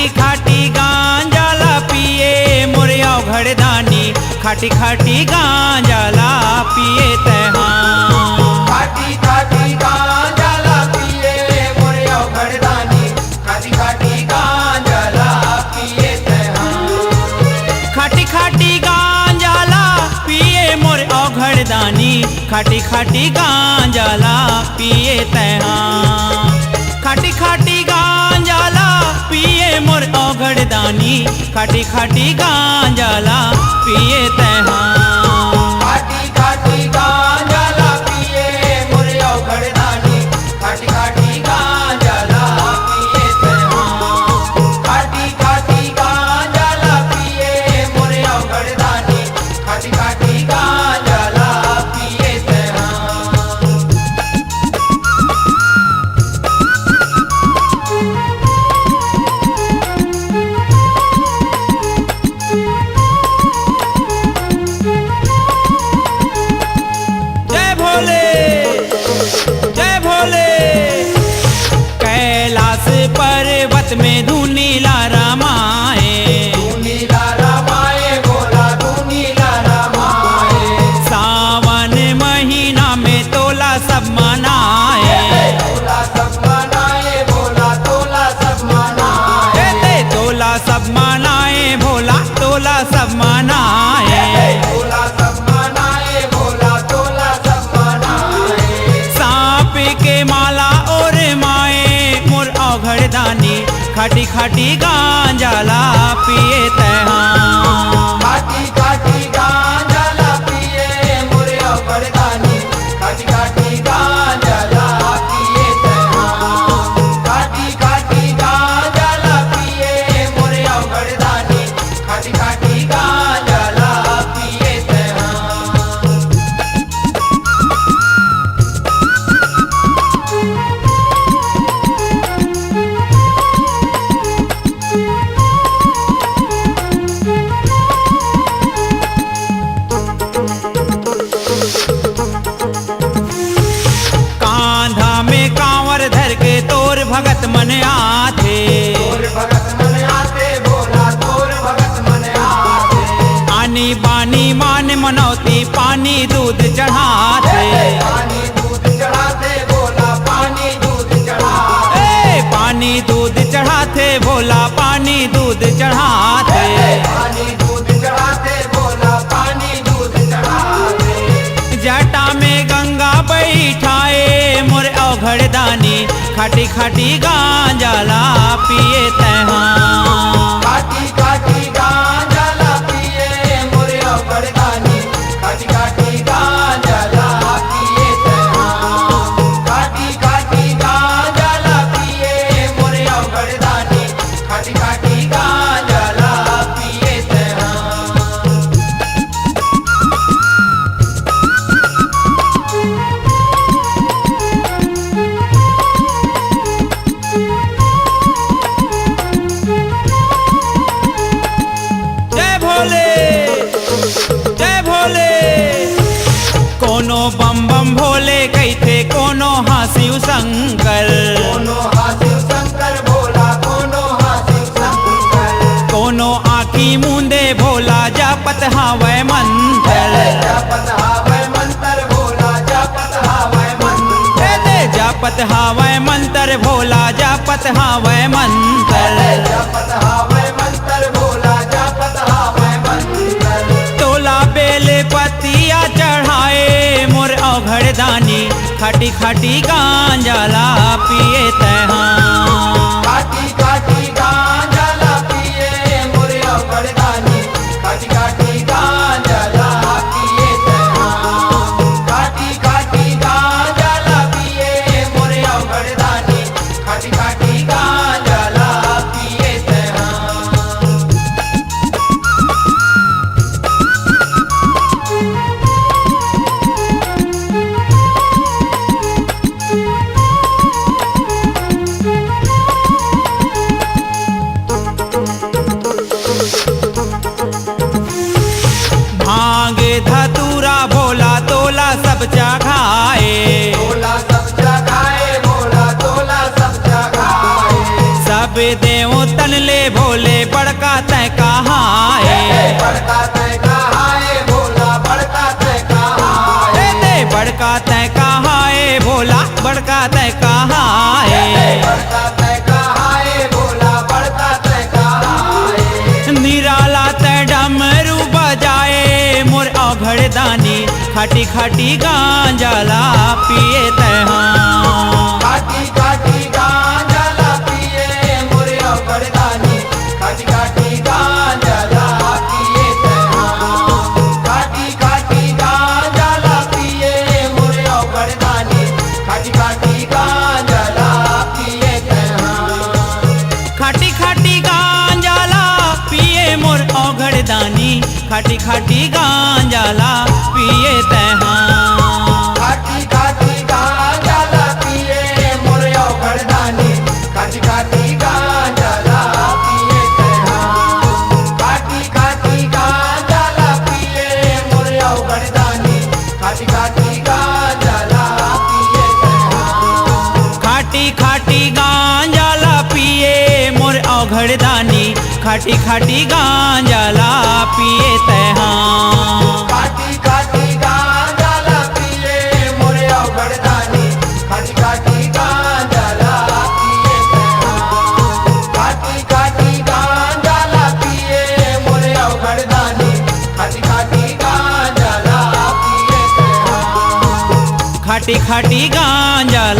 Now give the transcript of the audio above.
खाटी खाटी गांजाला पिए मोरे अवघड़दानी खाटी खाटी गांजाला पिए तैहा खाटी खाटी गांजाला पिए मोरे अवघड़दानी खाटी खाटी गांजाला पिए तैहा खाटी खाटी गांजाला पिए मोरे अवघड़दानी खाटी खाटी गांजाला पिए तैहा खाटी खाटी गांजाला पिए मोर अवघड़दानी खाटी खाटी गांजाला पिए तैहा खाटी खाटी गांजाला पिए मोरे अवघड़दानी खाटी खाटी गांजाला पिए तैहा खाटी खाटी गांजाला पिए मोरे अवघड़दानी खाटी खाटी गांजाला पिए तैहा जय भोले जय भोले कैलाश पर्वत में धुनीला रामाए तू नीला रामाए भोला तू नीला रामाए सावन महीना में तोला सब मनाए तोला सब मनाए भोला तोला सब मनाए तोला सब मनाए भोला तोला सब मनाए तोला सब मनाए भोला तोला सब मनाए सांप के माला और माए मोर अवघड़दानी खाटी खाटी गांजाला पिए तैहा खाटी खाटी गांजाला पिए मोरे अवघड़दानी खाटी खाटी गांजाला पिए तैहा खाटी खाटी गांजाला पिए मोरे अवघड़दानी खाटी खाटी गांजाला पिए तैहा कांधा में कांवर धर के तोर भगत मन आथे तोर भगत मन आते भोला तोर भगत मन आते आनी बानी मान मनौती पानी दूध चढ़ाथे पानी दूध चढ़ाते भोला पानी दूध चढ़ाते पानी दूध चढ़ाथे भोला पानी दूध चढ़ाथे पानी दूध चढ़ाते भोला पानी दूध चढ़ाते जटा में गंगा बैठाए मोर अवघड़दानी खाटी खाटी गांजाला पिए तैहा खाटी खाटी गांजाला पिए मोरे अवघड़दानी खाटी खाटी गांजाला पिए तैहा खाटी खाटी गांजाला पिए मोरे अवघड़दानी खाटी खाटी गांजाला पिए तैहा जय भोले जय भोले कोनो बम बम भोले कहते कोनो हासिव शंकर कोनो हासिव शंकर भोला कोनो हासिव शंकर कोनो आखी मुंदे भोला जापत हावै मंत्र जपत हावै मंत्र भोला जपत हावै मंत्र जापत हावै मंत्र भोला जापत हावै मंत्र जपत हावै मंत्र भोला जपत हावै मंत्र तोला बेल पतिया चढ़ाए मोर अवघड़दानी खाटी खाटी गांजाला पिए तैहा खाटी खाटी गांजाला पिए मोरे अवघड़दानी खाटी खाटी गांजाला पिए तैहा खाटी खाटी गांजाला पिए मोरे अवघड़दानी खाटी खाटी गांजाला पिए तैहा सब देव तन ले भोले बड़का तय कहाए। बड़का तय कहाए भोला बड़का तय कहाए। बड़का तय कहाए भोला बड़का तय कहाए। बड़का तय कहाए भोला बड़का तय कहाए। निराला तय डमरू बजाए मोर औघड़ दानी खाटी खाटी गांजाला पिए तय हाँ। खाटी खाटी गांजाला पिए मोरे औघड़ दानी खाटी खाटी गांजाला पिए तय हाँ। खाटी खाटी गांजाला पिए मोरे औघड़ दानी खाटी खाटी गांजाला पिए तय हाँ। खाटी खाटी गांजाला पिए मोर औघड़ दानी खाटी खाटी गांजाला पिए तय हाँ। खाटी खाटी गांजाला पिए मोरे औघड़ दानी खाटी खाटी गांजाला पिए तय हाँ। खाटी खाटी गांजाला पिए मोरे औघड़ दानी खाटी खाटी गांजाला पिए तय हाँ। खाटी खाटी गांजाला पिए मोर औघड़ दानी खाटी खाटी गांजाला पिए तय हाँ। खाटी खाटी गांजाला पिए मोरे औघड़ दानी खाटी खाटी गांजाला पिए तय हाँ। खाटी खाटी गांजाला पिए मोरे औघड़ दानी खाटी खाटी गांजाला पिए तय हाँ। खाटी खाटी गांजाला